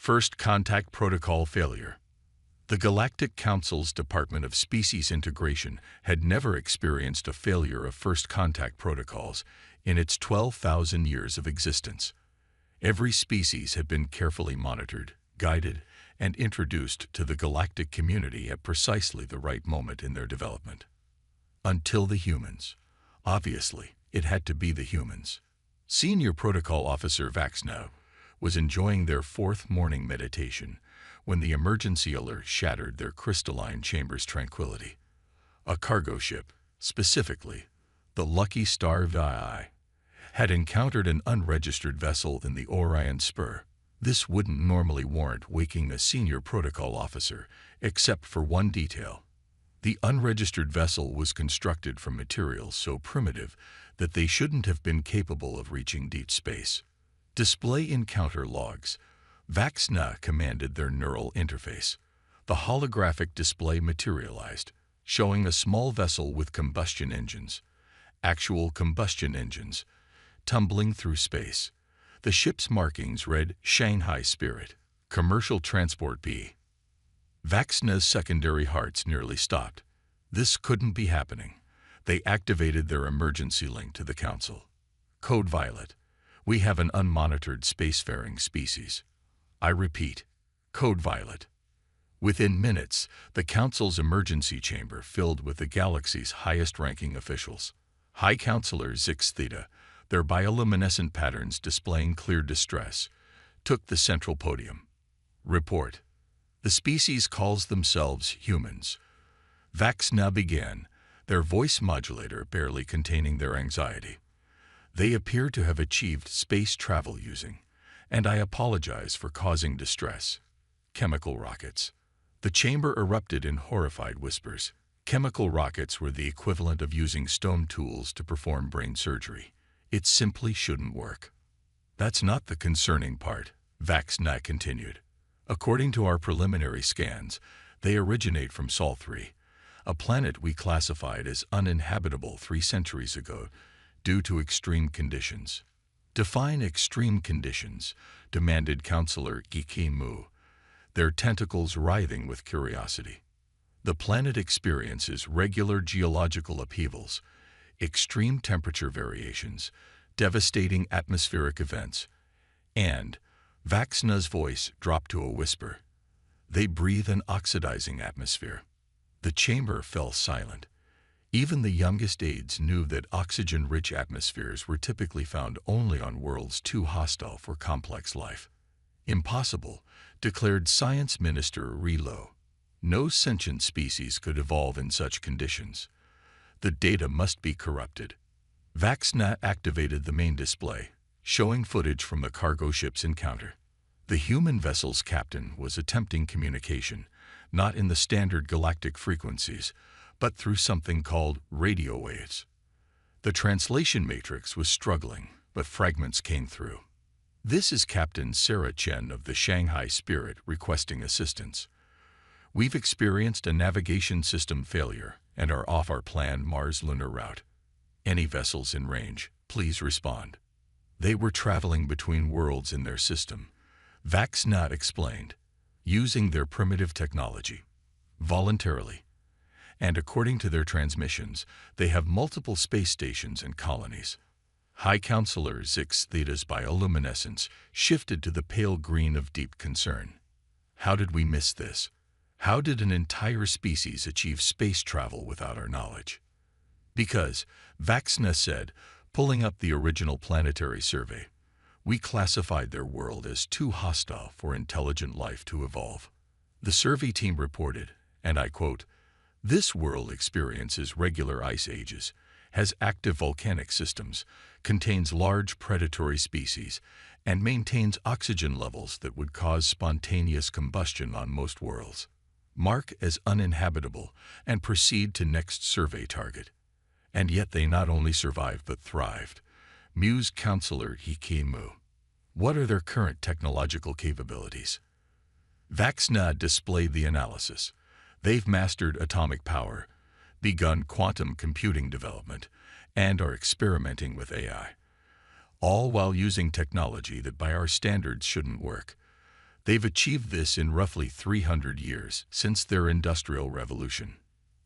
First Contact Protocol Failure. The Galactic Council's Department of Species Integration had never experienced a failure of first contact protocols in its 12,000 years of existence. Every species had been carefully monitored, guided, and introduced to the galactic community at precisely the right moment in their development. Until the humans. Obviously, it had to be the humans. Senior Protocol Officer Vaxna was enjoying their fourth morning meditation when the emergency alert shattered their crystalline chamber's tranquility. A cargo ship, specifically the Lucky Star VI, had encountered an unregistered vessel in the Orion Spur. This wouldn't normally warrant waking a senior protocol officer, except for one detail. The unregistered vessel was constructed from materials so primitive that they shouldn't have been capable of reaching deep space. Display encounter logs. Vaxna commanded their neural interface. The holographic display materialized, showing a small vessel with combustion engines, actual combustion engines, tumbling through space. The ship's markings read Shanghai Spirit, Commercial Transport B. Vaxna's secondary hearts nearly stopped. This couldn't be happening. They activated their emergency link to the Council. Code Violet. We have an unmonitored spacefaring species. I repeat, Code Violet. Within minutes, the Council's emergency chamber filled with the galaxy's highest-ranking officials. High Counselor Zix Theta, their bioluminescent patterns displaying clear distress, took the central podium. Report. The species calls themselves humans. Vaxna began, their voice modulator barely containing their anxiety. They appear to have achieved space travel using, and I apologize for causing distress, chemical rockets. The chamber erupted in horrified whispers. Chemical rockets were the equivalent of using stone tools to perform brain surgery. It simply shouldn't work. That's not the concerning part, Vaxna continued. According to our preliminary scans, they originate from Sol 3, a planet we classified as uninhabitable 3 centuries ago due to extreme conditions. Define extreme conditions, demanded Counselor Mu, their tentacles writhing with curiosity. The planet experiences regular geological upheavals, extreme temperature variations, devastating atmospheric events, and, Vaxna's voice dropped to a whisper, they breathe an oxidizing atmosphere. The chamber fell silent. Even the youngest aides knew that oxygen-rich atmospheres were typically found only on worlds too hostile for complex life. Impossible, declared Science Minister Relo. No sentient species could evolve in such conditions. The data must be corrupted. Vaxna activated the main display, showing footage from the cargo ship's encounter. The human vessel's captain was attempting communication, not in the standard galactic frequencies, but through something called radio waves. The translation matrix was struggling, but fragments came through. This is Captain Sarah Chen of the Shanghai Spirit requesting assistance. We've experienced a navigation system failure and are off our planned Mars lunar route. Any vessels in range, please respond. They were traveling between worlds in their system, Vaxna explained, using their primitive technology, voluntarily. And according to their transmissions, they have multiple space stations and colonies. High Counselor Zix Theta's bioluminescence shifted to the pale green of deep concern. How did we miss this? How did an entire species achieve space travel without our knowledge? Because, Vaxna said, pulling up the original planetary survey, we classified their world as too hostile for intelligent life to evolve. The survey team reported, and I quote, this world experiences regular ice ages, has active volcanic systems, contains large predatory species, and maintains oxygen levels that would cause spontaneous combustion on most worlds. Mark as uninhabitable and proceed to next survey target. And yet they not only survived but thrived, mused Counselor Mu. What are their current technological capabilities? Vaxna displayed the analysis. They've mastered atomic power, begun quantum computing development, and are experimenting with AI, all while using technology that by our standards shouldn't work. They've achieved this in roughly 300 years since their Industrial Revolution.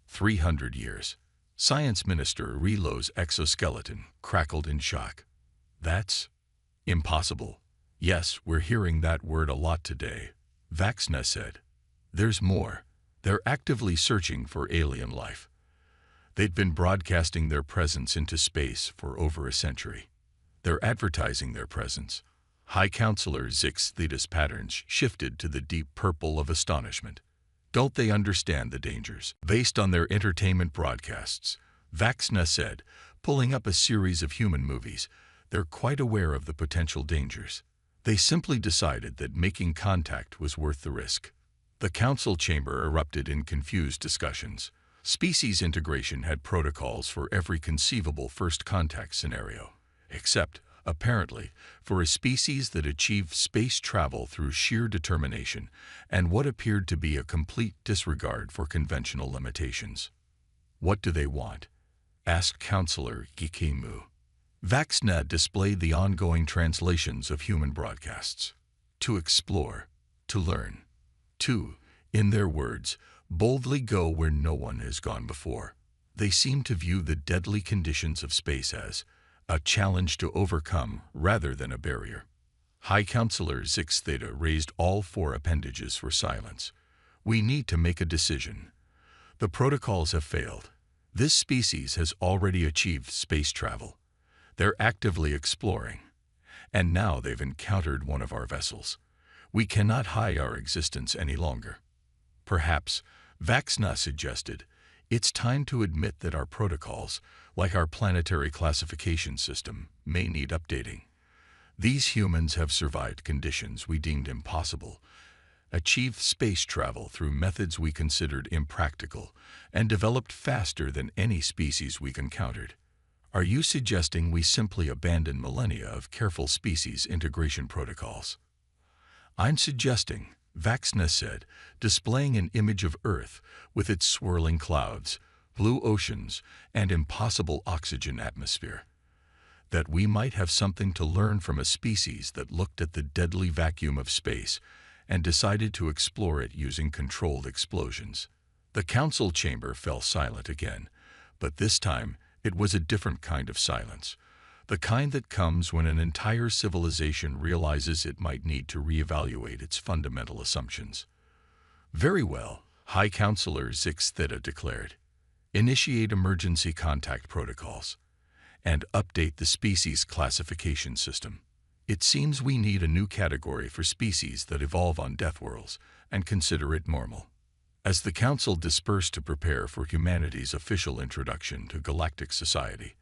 300 years. Science Minister Relo's exoskeleton crackled in shock. That's impossible. Yes, we're hearing that word a lot today, Vaxna said. There's more. They're actively searching for alien life. They'd been broadcasting their presence into space for over a century. They're advertising their presence. High Counselor Zix Theta's patterns shifted to the deep purple of astonishment. Don't they understand the dangers? Based on their entertainment broadcasts, Vaxna said, pulling up a series of human movies, they're quite aware of the potential dangers. They simply decided that making contact was worth the risk. The council chamber erupted in confused discussions. Species integration had protocols for every conceivable first contact scenario, except, apparently, for a species that achieved space travel through sheer determination and what appeared to be a complete disregard for conventional limitations. What do they want? Asked Counselor Gikemu. Vaxna displayed the ongoing translations of human broadcasts. To explore, to learn, to, in their words, boldly go where no one has gone before. They seem to view the deadly conditions of space as a challenge to overcome rather than a barrier. High Counselor Zix Theta raised all four appendages for silence. We need to make a decision. The protocols have failed. This species has already achieved space travel. They're actively exploring. And now they've encountered one of our vessels. We cannot hide our existence any longer. Perhaps, Vaxna suggested, it's time to admit that our protocols, like our planetary classification system, may need updating. These humans have survived conditions we deemed impossible, achieved space travel through methods we considered impractical, and developed faster than any species we've encountered. Are you suggesting we simply abandon millennia of careful species integration protocols? I'm suggesting, Vaxna said, displaying an image of Earth with its swirling clouds, blue oceans, and impossible oxygen atmosphere, that we might have something to learn from a species that looked at the deadly vacuum of space and decided to explore it using controlled explosions. The council chamber fell silent again, but this time it was a different kind of silence, the kind that comes when an entire civilization realizes it might need to reevaluate its fundamental assumptions. Very well, High Counselor Zix Theta declared. Initiate emergency contact protocols and update the species classification system. It seems we need a new category for species that evolve on Deathworlds and consider it normal. As the Council dispersed to prepare for humanity's official introduction to galactic society,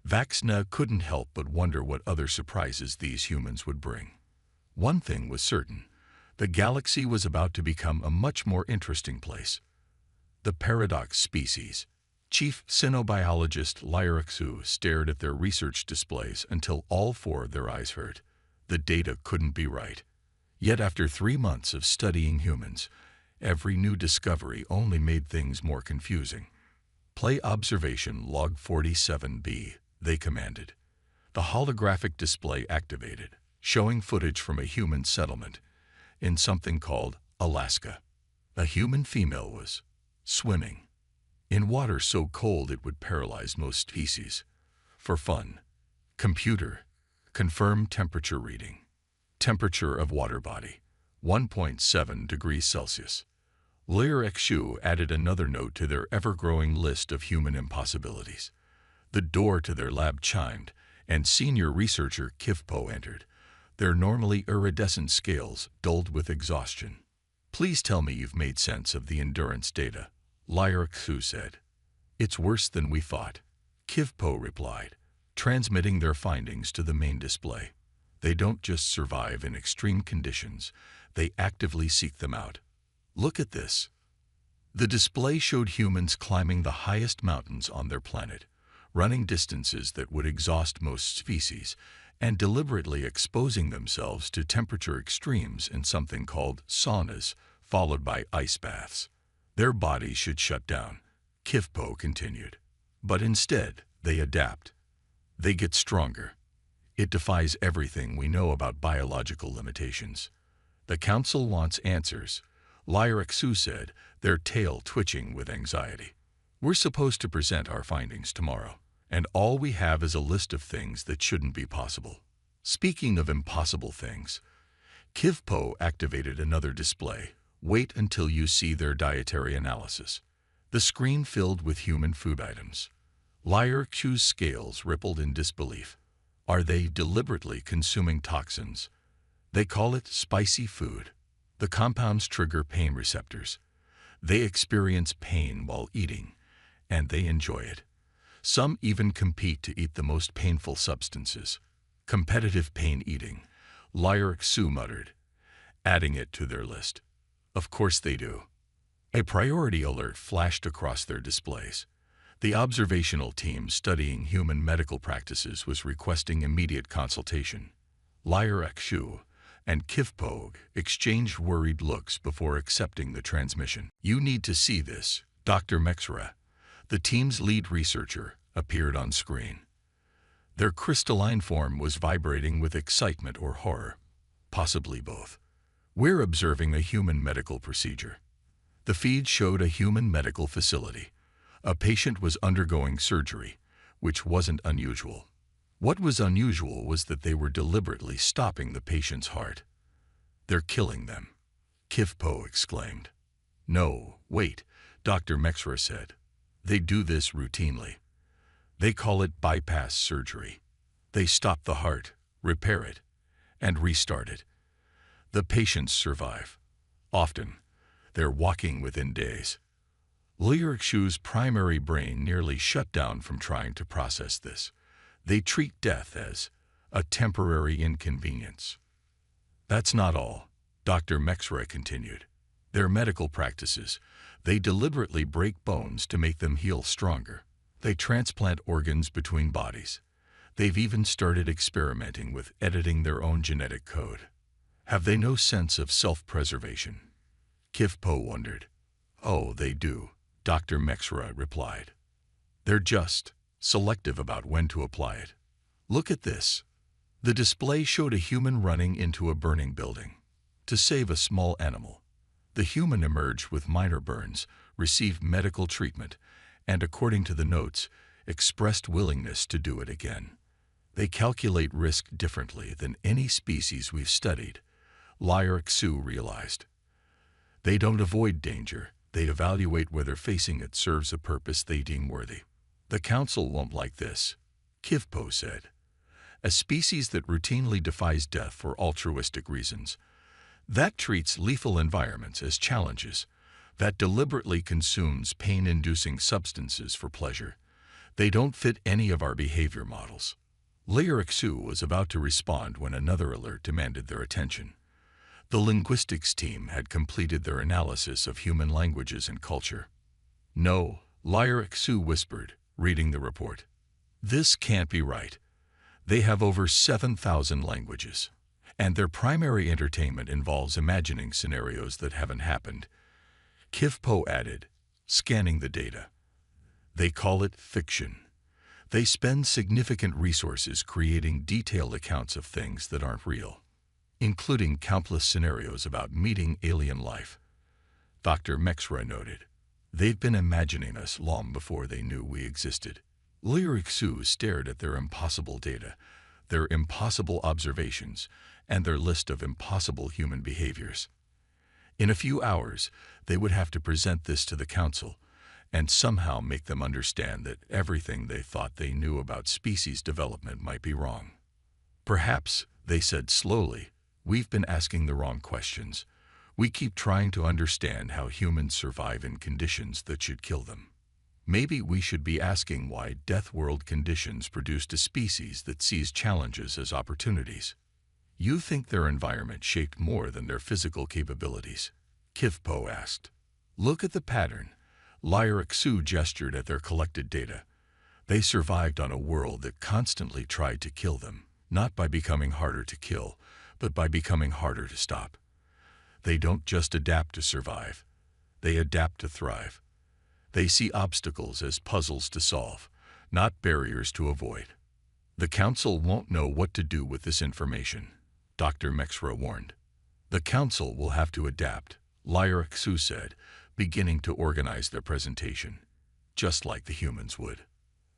Vaxna couldn't help but wonder what other surprises these humans would bring. One thing was certain, the galaxy was about to become a much more interesting place. The paradox species. Chief Cynobiologist Lyraxu stared at their research displays until all four of their eyes hurt. The data couldn't be right. Yet after 3 months of studying humans, every new discovery only made things more confusing. Play observation log 47B, they commanded. The holographic display activated, showing footage from a human settlement in something called Alaska. A human female was swimming in water so cold it would paralyze most species. For fun. Computer. Confirm temperature reading. Temperature of water body. 1.7 degrees Celsius. Lyraxu added another note to their ever-growing list of human impossibilities. The door to their lab chimed, and senior researcher Kivpo entered, their normally iridescent scales dulled with exhaustion. Please tell me you've made sense of the endurance data, Lyraxu said. It's worse than we thought, Kivpo replied, transmitting their findings to the main display. They don't just survive in extreme conditions, they actively seek them out. Look at this. The display showed humans climbing the highest mountains on their planet, running distances that would exhaust most species, and deliberately exposing themselves to temperature extremes in something called saunas, followed by ice baths. Their bodies should shut down, Kivpo continued. But instead, they adapt. They get stronger. It defies everything we know about biological limitations. The council wants answers, HFY said, their tail twitching with anxiety. We're supposed to present our findings tomorrow, and all we have is a list of things that shouldn't be possible. Speaking of impossible things, HFY activated another display. Wait until you see their dietary analysis. The screen filled with human food items. HFY's scales rippled in disbelief. Are they deliberately consuming toxins? They call it spicy food. The compounds trigger pain receptors. They experience pain while eating, and they enjoy it. Some even compete to eat the most painful substances. Competitive pain eating, HFY muttered, adding it to their list. Of course they do. A priority alert flashed across their displays. The observational team studying human medical practices was requesting immediate consultation. HFY and HFY exchanged worried looks before accepting the transmission. You need to see this, Dr. Mexra, the team's lead researcher, appeared on screen. Their crystalline form was vibrating with excitement or horror, possibly both. We're observing a human medical procedure. The feed showed a human medical facility. A patient was undergoing surgery, which wasn't unusual. What was unusual was that they were deliberately stopping the patient's heart. They're killing them, HFY exclaimed. No, wait, Dr. Mexra said. They do this routinely. They call it bypass surgery. They stop the heart, repair it, and restart it. The patients survive. Often, they're walking within days. HFY's primary brain nearly shut down from trying to process this. They treat death as a temporary inconvenience. That's not all, Dr. Mexra continued. Their medical practices, they deliberately break bones to make them heal stronger. They transplant organs between bodies. They've even started experimenting with editing their own genetic code. Have they no sense of self-preservation? HFY wondered. Oh, they do, Dr. Mexra replied. They're just selective about when to apply it. Look at this. The display showed a human running into a burning building. To save a small animal, the human emerged with minor burns, received medical treatment, and according to the notes, expressed willingness to do it again. They calculate risk differently than any species we've studied, HFY realized. They don't avoid danger, they evaluate whether facing it serves a purpose they deem worthy. The council won't like this, HFY said. A species that routinely defies death for altruistic reasons, that treats lethal environments as challenges, that deliberately consumes pain-inducing substances for pleasure. They don't fit any of our behavior models. HFY was about to respond when another alert demanded their attention. The linguistics team had completed their analysis of human languages and culture. No, HFY whispered, reading the report. This can't be right. They have over 7,000 languages, and their primary entertainment involves imagining scenarios that haven't happened. HFY added, scanning the data. They call it fiction. They spend significant resources creating detailed accounts of things that aren't real, including countless scenarios about meeting alien life. Dr. Mexra noted, they've been imagining us long before they knew we existed. HFY stared at their impossible data, their impossible observations, and their list of impossible human behaviors. In a few hours, they would have to present this to the council and somehow make them understand that everything they thought they knew about species development might be wrong. Perhaps, they said slowly, we've been asking the wrong questions. We keep trying to understand how humans survive in conditions that should kill them. Maybe we should be asking why Deathworld conditions produced a species that sees challenges as opportunities. You think their environment shaped more than their physical capabilities? HFY asked. Look at the pattern. HFY gestured at their collected data. They survived on a world that constantly tried to kill them, not by becoming harder to kill, but by becoming harder to stop. They don't just adapt to survive. They adapt to thrive. They see obstacles as puzzles to solve, not barriers to avoid. The council won't know what to do with this information, Dr. Mexra warned. The council will have to adapt, Lyra-Xu said, beginning to organize their presentation, just like the humans would.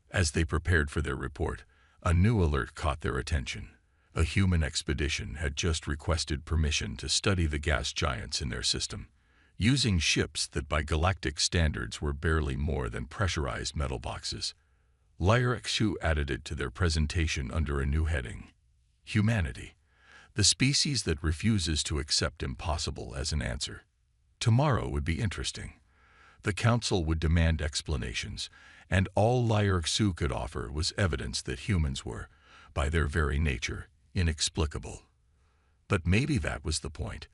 As they prepared for their report, a new alert caught their attention. A human expedition had just requested permission to study the gas giants in their system, using ships that by galactic standards were barely more than pressurized metal boxes. Lyra-Xu added it to their presentation under a new heading: Humanity, the species that refuses to accept impossible as an answer. Tomorrow would be interesting. The council would demand explanations, and all Lyra-Xu could offer was evidence that humans were, by their very nature, inexplicable. But maybe that was the point.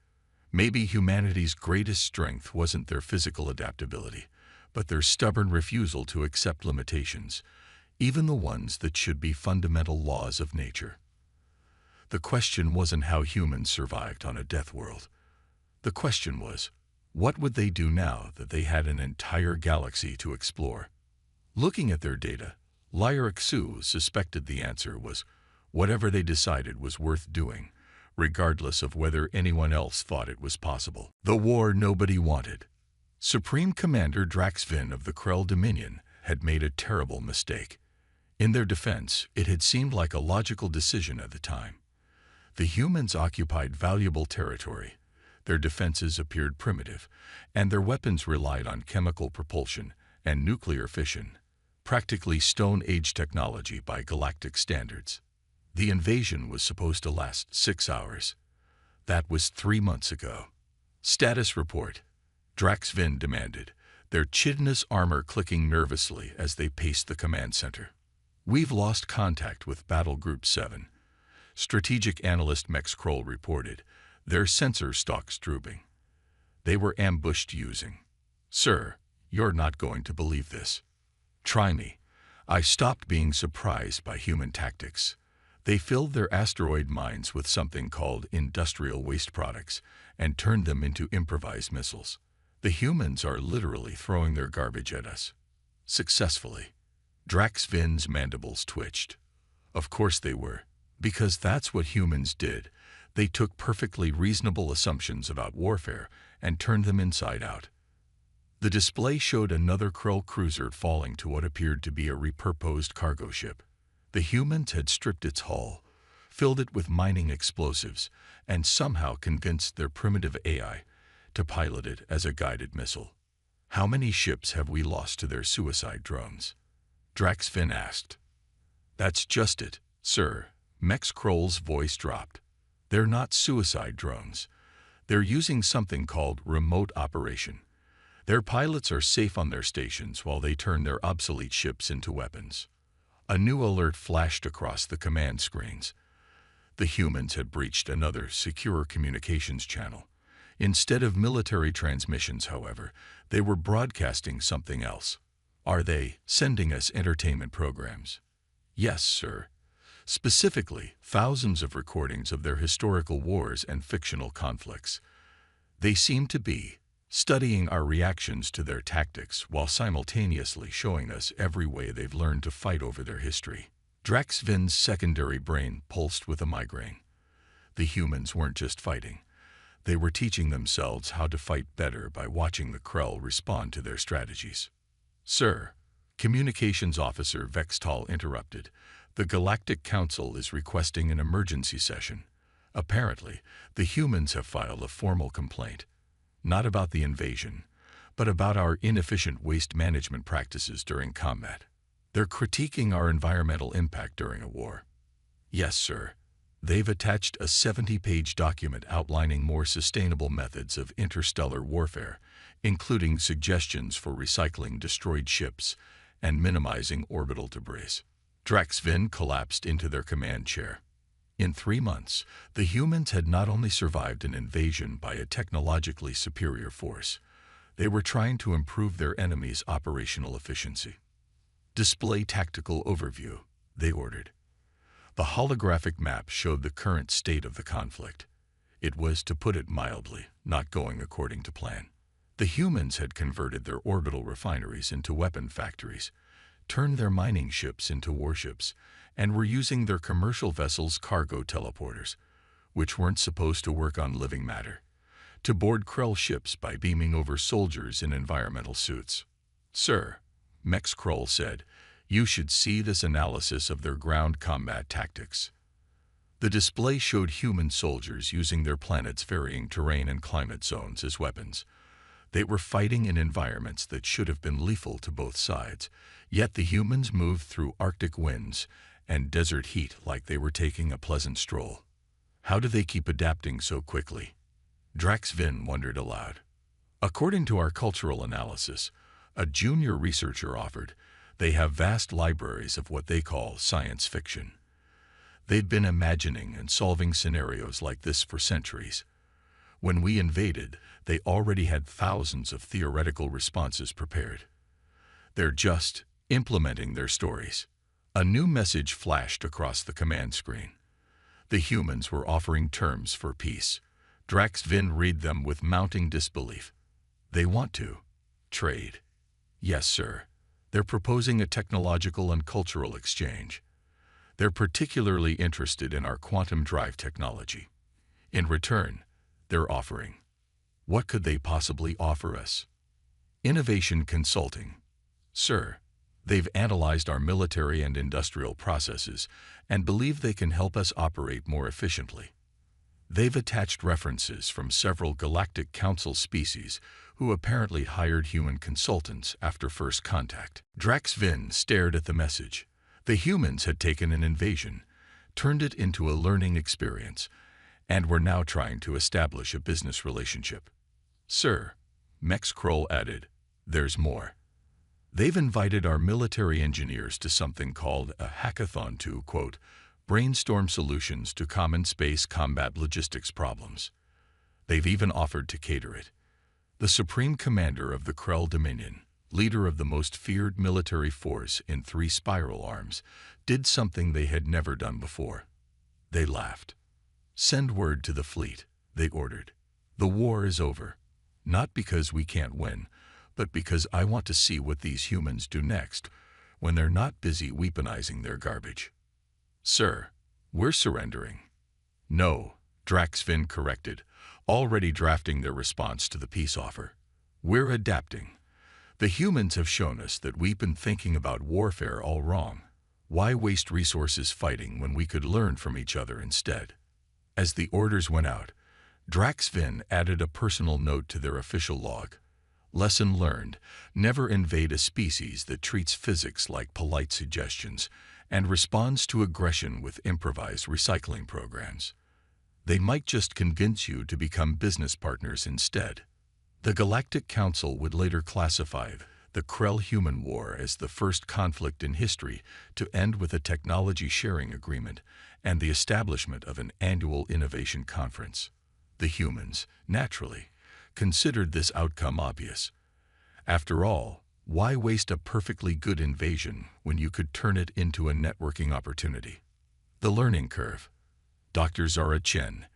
Maybe humanity's greatest strength wasn't their physical adaptability, but their stubborn refusal to accept limitations, even the ones that should be fundamental laws of nature. The question wasn't how humans survived on a death world. The question was, what would they do now that they had an entire galaxy to explore? Looking at their data, Lyra-Xu suspected the answer was whatever they decided was worth doing, regardless of whether anyone else thought it was possible. The war nobody wanted. Supreme Commander Drax Vin of the Krell Dominion had made a terrible mistake. In their defense, it had seemed like a logical decision at the time. The humans occupied valuable territory. Their defenses appeared primitive, and their weapons relied on chemical propulsion and nuclear fission, practically Stone Age technology by galactic standards. The invasion was supposed to last 6 hours. That was 3 months ago. Status report, Drax Vin demanded, their chitinous armor clicking nervously as they paced the command center. We've lost contact with Battle Group 7. Strategic analyst Mex Kroll reported, their sensor stalks drooping. They were ambushed using. Sir, you're not going to believe this. Try me. I stopped being surprised by human tactics. They filled their asteroid mines with something called industrial waste products and turned them into improvised missiles. The humans are literally throwing their garbage at us. Successfully. Drax Vin's mandibles twitched. Of course they were, because that's what humans did. They took perfectly reasonable assumptions about warfare and turned them inside out. The display showed another Krell cruiser falling to what appeared to be a repurposed cargo ship. The humans had stripped its hull, filled it with mining explosives, and somehow convinced their primitive AI to pilot it as a guided missile. How many ships have we lost to their suicide drones? Drax Vin asked. That's just it, sir. Mex Kroll's voice dropped. They're not suicide drones. They're using something called remote operation. Their pilots are safe on their stations while they turn their obsolete ships into weapons. A new alert flashed across the command screens. The humans had breached another secure communications channel. Instead of military transmissions, however, they were broadcasting something else. Are they sending us entertainment programs? Yes, sir. Specifically, thousands of recordings of their historical wars and fictional conflicts. They seem to be studying our reactions to their tactics while simultaneously showing us every way they've learned to fight over their history. Drax Vin's secondary brain pulsed with a migraine. The humans weren't just fighting. They were teaching themselves how to fight better by watching the Krell respond to their strategies. Sir, Communications Officer Vextal interrupted. The Galactic Council is requesting an emergency session. Apparently, the humans have filed a formal complaint, not about the invasion, but about our inefficient waste management practices during combat. They're critiquing our environmental impact during a war. Yes, sir. They've attached a 70-page document outlining more sustainable methods of interstellar warfare, including suggestions for recycling destroyed ships and minimizing orbital debris. Drax Vin collapsed into their command chair. In 3 months, the humans had not only survived an invasion by a technologically superior force, they were trying to improve their enemy's operational efficiency. Display tactical overview, they ordered. The holographic map showed the current state of the conflict. It was, to put it mildly, not going according to plan. The humans had converted their orbital refineries into weapon factories, turned their mining ships into warships, and were using their commercial vessels' cargo teleporters, which weren't supposed to work on living matter, to board Krell ships by beaming over soldiers in environmental suits. "Sir," Mex Krull said, "you should see this analysis of their ground combat tactics." The display showed human soldiers using their planet's varying terrain and climate zones as weapons. They were fighting in environments that should have been lethal to both sides, yet the humans moved through Arctic winds and desert heat like they were taking a pleasant stroll. How do they keep adapting so quickly? Drax Vin wondered aloud. According to our cultural analysis, a junior researcher offered, they have vast libraries of what they call science fiction. They'd been imagining and solving scenarios like this for centuries. When we invaded, they already had thousands of theoretical responses prepared. They're just implementing their stories. A new message flashed across the command screen. The humans were offering terms for peace. Drax Vin read them with mounting disbelief. They want to trade. Yes, sir. They're proposing a technological and cultural exchange. They're particularly interested in our quantum drive technology. In return, they're offering. What could they possibly offer us? Innovation consulting. Sir, they've analyzed our military and industrial processes and believe they can help us operate more efficiently. They've attached references from several Galactic Council species who apparently hired human consultants after first contact. Drax Vin stared at the message. The humans had taken an invasion, turned it into a learning experience, and were now trying to establish a business relationship. Sir, Mex Krull added, there's more. They've invited our military engineers to something called a hackathon to, quote, brainstorm solutions to common space combat logistics problems. They've even offered to cater it. The Supreme Commander of the Krell Dominion, leader of the most feared military force in 3 spiral arms, did something they had never done before. They laughed. Send word to the fleet, they ordered. The war is over. Not because we can't win, but because I want to see what these humans do next when they're not busy weaponizing their garbage. Sir, we're surrendering. No, Drax Vin corrected, already drafting their response to the peace offer. We're adapting. The humans have shown us that we've been thinking about warfare all wrong. Why waste resources fighting when we could learn from each other instead? As the orders went out, Drax Vin added a personal note to their official log. Lesson learned, never invade a species that treats physics like polite suggestions and responds to aggression with improvised recycling programs. They might just convince you to become business partners instead. The Galactic Council would later classify the Krell-Human War as the first conflict in history to end with a technology sharing agreement and the establishment of an annual innovation conference. The humans, naturally, considered this outcome obvious. After all, why waste a perfectly good invasion when you could turn it into a networking opportunity? The learning curve. Dr. Zara Chen,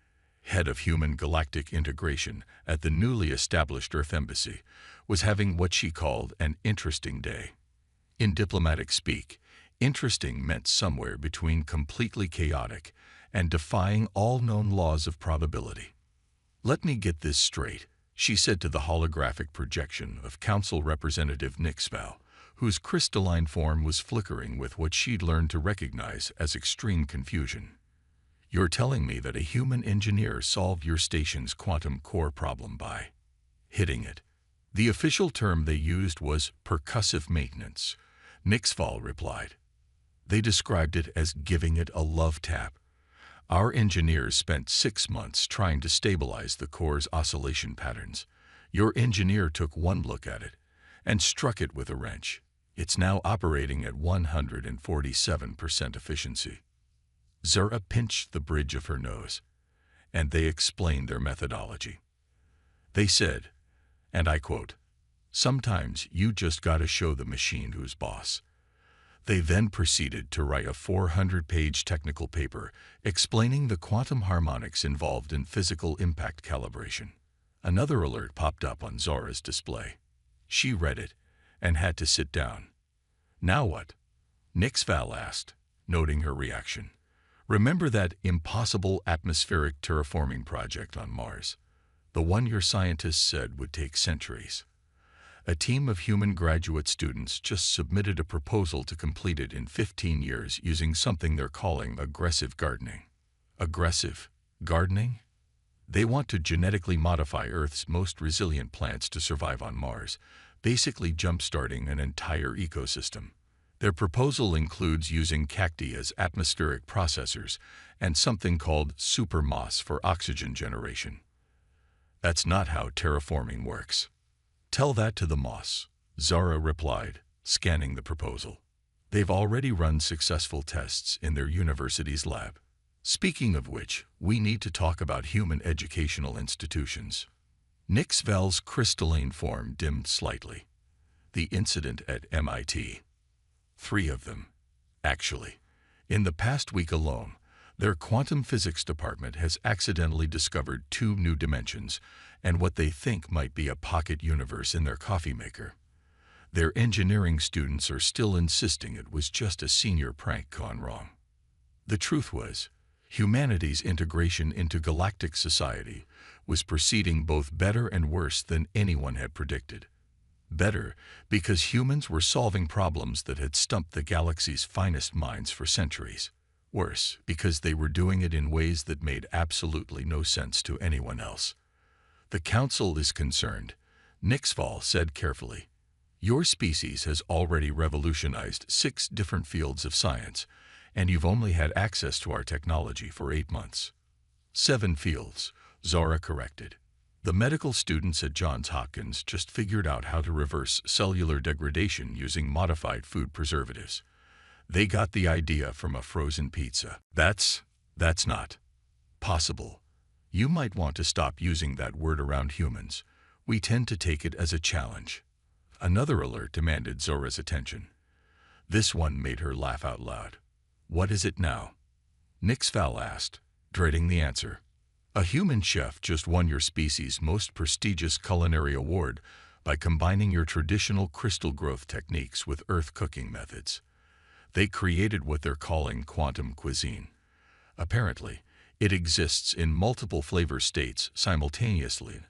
head of Human Galactic Integration at the newly established Earth Embassy, was having what she called an interesting day. In diplomatic speak, interesting meant somewhere between completely chaotic and defying all known laws of probability. Let me get this straight, she said to the holographic projection of Council Representative Nixval, whose crystalline form was flickering with what she'd learned to recognize as extreme confusion. You're telling me that a human engineer solved your station's quantum core problem by hitting it. The official term they used was percussive maintenance, Nixval replied. They described it as giving it a love tap. Our engineers spent 6 months trying to stabilize the core's oscillation patterns. Your engineer took one look at it and struck it with a wrench. It's now operating at 147% efficiency. Zara pinched the bridge of her nose, and they explained their methodology. They said, and I quote, "Sometimes you just gotta show the machine who's boss." They then proceeded to write a 400-page technical paper explaining the quantum harmonics involved in physical impact calibration. Another alert popped up on Zora's display. She read it and had to sit down. Now what? Nixval asked, noting her reaction. Remember that impossible atmospheric terraforming project on Mars? The one your scientists said would take centuries. A team of human graduate students just submitted a proposal to complete it in 15 years using something they're calling aggressive gardening. Aggressive gardening? They want to genetically modify Earth's most resilient plants to survive on Mars, basically jump-starting an entire ecosystem. Their proposal includes using cacti as atmospheric processors and something called super moss for oxygen generation. That's not how terraforming works. Tell that to the moss, Zara replied, scanning the proposal. They've already run successful tests in their university's lab. Speaking of which, we need to talk about human educational institutions. Nixval's crystalline form dimmed slightly. The incident at MIT. 3 of them, actually. In the past week alone, their quantum physics department has accidentally discovered 2 new dimensions and what they think might be a pocket universe in their coffee maker. Their engineering students are still insisting it was just a senior prank gone wrong. The truth was, humanity's integration into galactic society was proceeding both better and worse than anyone had predicted. Better, because humans were solving problems that had stumped the galaxy's finest minds for centuries. Worse, because they were doing it in ways that made absolutely no sense to anyone else. The Council is concerned, Nixval said carefully. Your species has already revolutionized 6 different fields of science, and you've only had access to our technology for 8 months. 7 fields, Zara corrected. The medical students at Johns Hopkins just figured out how to reverse cellular degradation using modified food preservatives. They got the idea from a frozen pizza. That's not possible. You might want to stop using that word around humans. We tend to take it as a challenge. Another alert demanded Zora's attention. This one made her laugh out loud. What is it now? Nixval asked, dreading the answer. A human chef just won your species' most prestigious culinary award by combining your traditional crystal growth techniques with Earth cooking methods. They created what they're calling quantum cuisine. Apparently, it exists in multiple flavor states simultaneously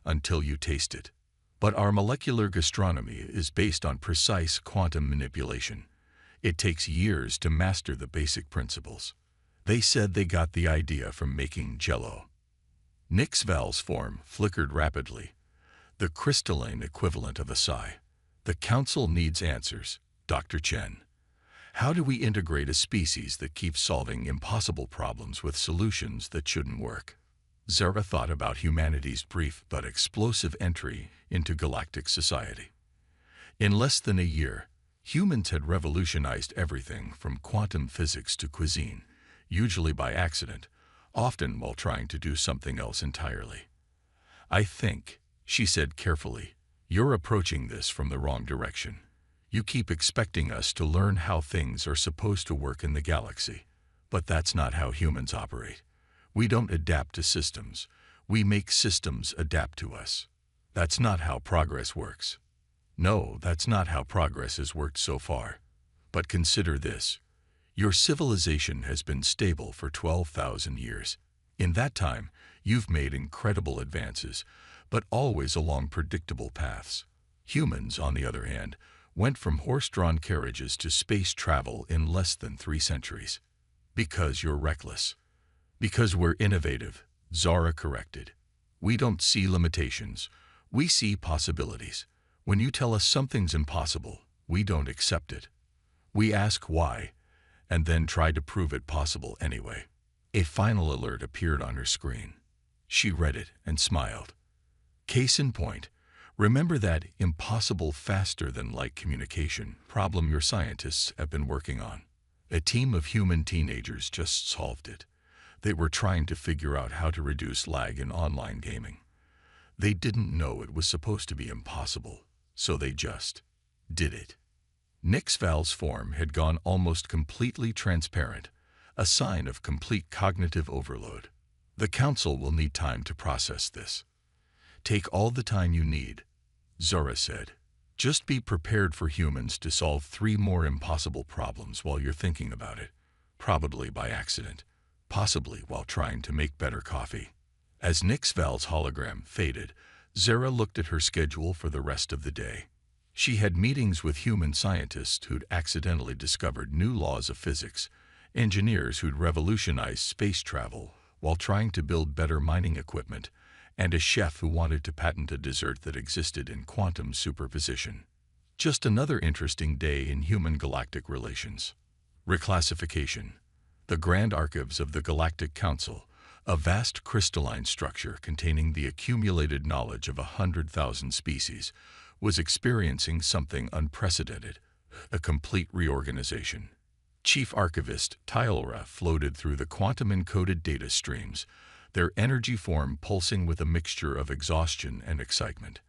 until you taste it. But our molecular gastronomy is based on precise quantum manipulation. It takes years to master the basic principles. They said they got the idea from making Jell-O. Nixval's form flickered rapidly, the crystalline equivalent of a sigh. The Council needs answers, Dr. Chen. How do we integrate a species that keeps solving impossible problems with solutions that shouldn't work? Zara thought about humanity's brief but explosive entry into galactic society. In less than a year, humans had revolutionized everything from quantum physics to cuisine, usually by accident, often while trying to do something else entirely. I think, she said carefully, you're approaching this from the wrong direction. You keep expecting us to learn how things are supposed to work in the galaxy, but that's not how humans operate. We don't adapt to systems. We make systems adapt to us. That's not how progress works. No, that's not how progress has worked so far. But consider this. Your civilization has been stable for 12,000 years. In that time, you've made incredible advances, but always along predictable paths. Humans, on the other hand, went from horse-drawn carriages to space travel in less than 3 centuries. Because you're reckless. Because we're innovative, Zara corrected. We don't see limitations. We see possibilities. When you tell us something's impossible, we don't accept it. We ask why, and then try to prove it possible anyway. A final alert appeared on her screen. She read it and smiled. Case in point, remember that impossible faster-than-light communication problem your scientists have been working on? A team of human teenagers just solved it. They were trying to figure out how to reduce lag in online gaming. They didn't know it was supposed to be impossible, so they just did it. Nixval's form had gone almost completely transparent, a sign of complete cognitive overload. The Council will need time to process this. Take all the time you need, Zora said. Just be prepared for humans to solve 3 more impossible problems while you're thinking about it. probably by accident, possibly while trying to make better coffee. As Nixval's hologram faded, Zara looked at her schedule for the rest of the day. She had meetings with human scientists who'd accidentally discovered new laws of physics, engineers who'd revolutionized space travel while trying to build better mining equipment, and a chef who wanted to patent a dessert that existed in quantum superposition. Just another interesting day in human galactic relations. Reclassification. The Grand Archives of the Galactic Council, a vast crystalline structure containing the accumulated knowledge of 100,000 species, was experiencing something unprecedented, a complete reorganization. Chief Archivist Tylra floated through the quantum-encoded data streams, their energy form pulsing with a mixture of exhaustion and excitement.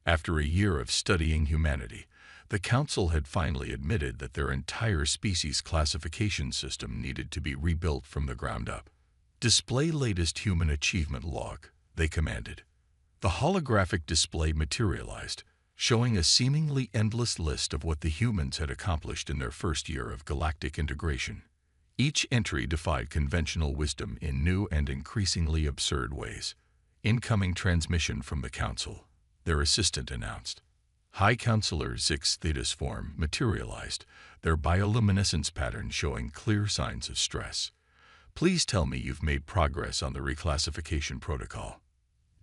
After a year of studying humanity, the Council had finally admitted that their entire species classification system needed to be rebuilt from the ground up. "Display latest human achievement log," they commanded. The holographic display materialized, showing a seemingly endless list of what the humans had accomplished in their first year of galactic integration. Each entry defied conventional wisdom in new and increasingly absurd ways. Incoming transmission from the Council, their assistant announced. High Counselor Zix Theta's form materialized, their bioluminescence pattern showing clear signs of stress. "Please tell me you've made progress on the reclassification protocol."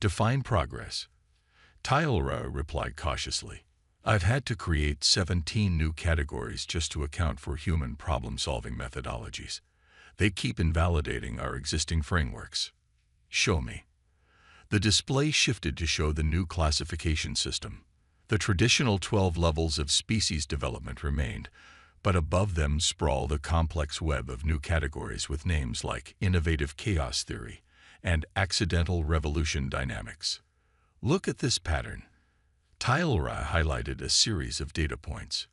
"Define progress." Tylra replied cautiously. "I've had to create 17 new categories just to account for human problem-solving methodologies. They keep invalidating our existing frameworks." "Show me." The display shifted to show the new classification system. The traditional 12 levels of species development remained, but above them sprawled a complex web of new categories with names like innovative chaos theory and accidental revolution dynamics. "Look at this pattern." Tylra highlighted a series of data points.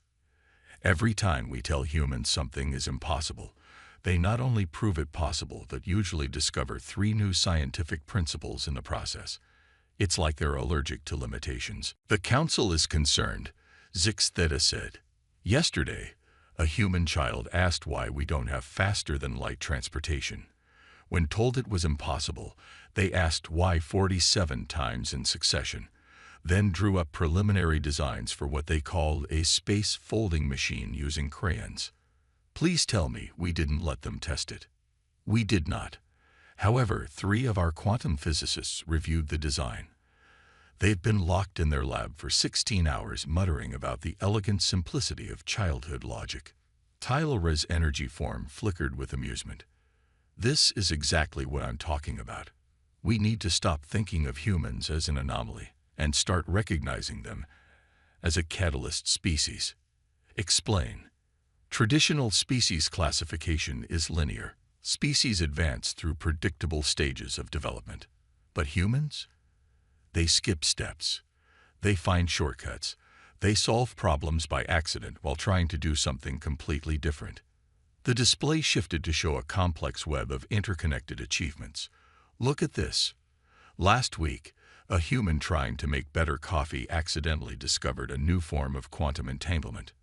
"Every time we tell humans something is impossible, they not only prove it possible but usually discover 3 new scientific principles in the process. It's like they're allergic to limitations." "The Council is concerned," Zix Theta said. "Yesterday, a human child asked why we don't have faster-than-light transportation. When told it was impossible, they asked why 47 times in succession, then drew up preliminary designs for what they called a space folding machine using crayons. Please tell me we didn't let them test it." "We did not. However, 3 of our quantum physicists reviewed the design. They've been locked in their lab for 16 hours muttering about the elegant simplicity of childhood logic." Tylra's energy form flickered with amusement. "This is exactly what I'm talking about. We need to stop thinking of humans as an anomaly and start recognizing them as a catalyst species." "Explain." "Traditional species classification is linear. Species advance through predictable stages of development. But humans? They skip steps. They find shortcuts. They solve problems by accident while trying to do something completely different." The display shifted to show a complex web of interconnected achievements. "Look at this. Last week, a human trying to make better coffee accidentally discovered a new form of quantum entanglement.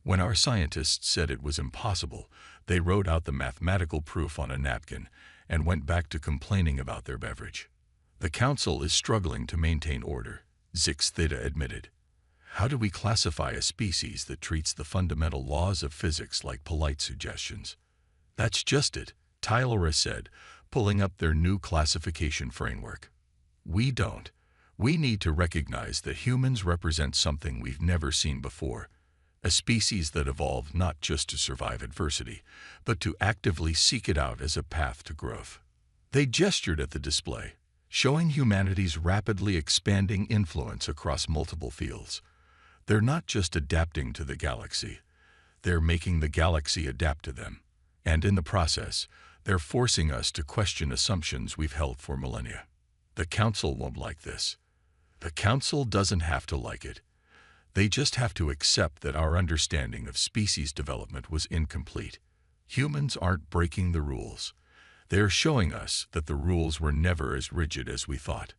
When our scientists said it was impossible, they wrote out the mathematical proof on a napkin and went back to complaining about their beverage. The Council is struggling to maintain order," Zix Theta admitted. "How do we classify a species that treats the fundamental laws of physics like polite suggestions?" "That's just it," Tylra said, pulling up their new classification framework. "We don't. We need to recognize that humans represent something we've never seen before. A species that evolved not just to survive adversity, but to actively seek it out as a path to growth." They gestured at the display, showing humanity's rapidly expanding influence across multiple fields. They're not just adapting to the galaxy, they're making the galaxy adapt to them. And in the process, they're forcing us to question assumptions we've held for millennia. The Council won't like this. The Council doesn't have to like it. They just have to accept that our understanding of species development was incomplete. Humans aren't breaking the rules. They're showing us that the rules were never as rigid as we thought.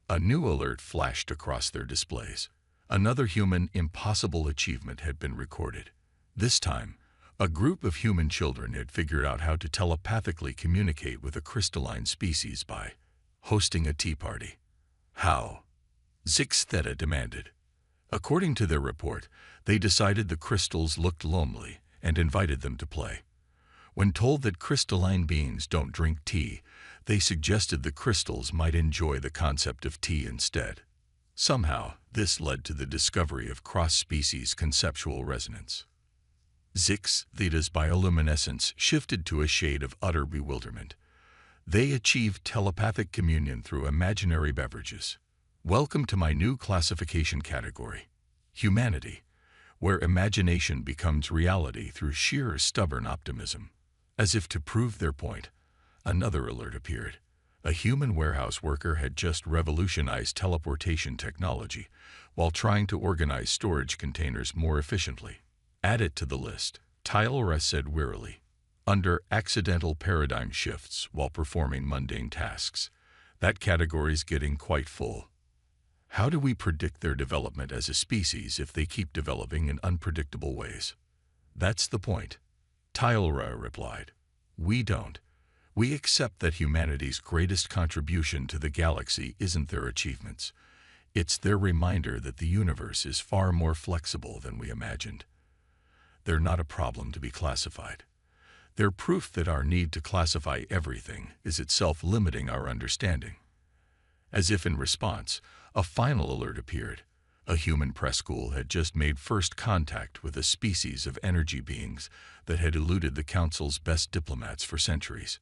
A new alert flashed across their displays. Another human impossible achievement had been recorded. This time, A group of human children had figured out how to telepathically communicate with a crystalline species by hosting a tea party. How? Zix Theta demanded. According to their report, they decided the crystals looked lonely and invited them to play. When told that crystalline beings don't drink tea, they suggested the crystals might enjoy the concept of tea instead. Somehow, this led to the discovery of cross-species conceptual resonance. Zix Theta's bioluminescence shifted to a shade of utter bewilderment. They achieved telepathic communion through imaginary beverages. Welcome to my new classification category, humanity, where imagination becomes reality through sheer stubborn optimism. As if to prove their point, another alert appeared. A human warehouse worker had just revolutionized teleportation technology while trying to organize storage containers more efficiently. Add it to the list, Tylora said wearily. Under accidental paradigm shifts while performing mundane tasks, that category's getting quite full. How do we predict their development as a species if they keep developing in unpredictable ways? That's the point, Tylora replied. We don't. We accept that humanity's greatest contribution to the galaxy isn't their achievements. It's their reminder that the universe is far more flexible than we imagined. They're not a problem to be classified. They're proof that our need to classify everything is itself limiting our understanding. As if in response, a final alert appeared. A human press school had just made first contact with a species of energy beings that had eluded the Council's best diplomats for centuries.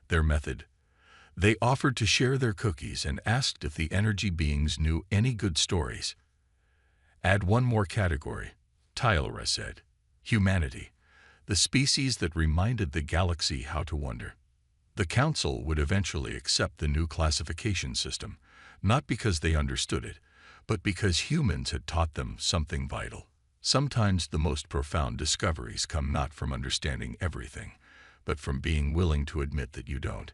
Their method: they offered to share their cookies and asked if the energy beings knew any good stories. Add one more category, Tylora said. Humanity, the species that reminded the galaxy how to wonder. The Council would eventually accept the new classification system, not because they understood it, but because humans had taught them something vital. Sometimes the most profound discoveries come not from understanding everything, but from being willing to admit that you don't.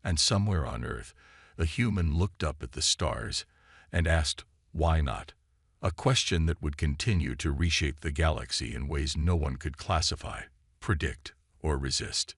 And somewhere on Earth, a human looked up at the stars and asked, why not? A question that would continue to reshape the galaxy in ways no one could classify, predict, or resist.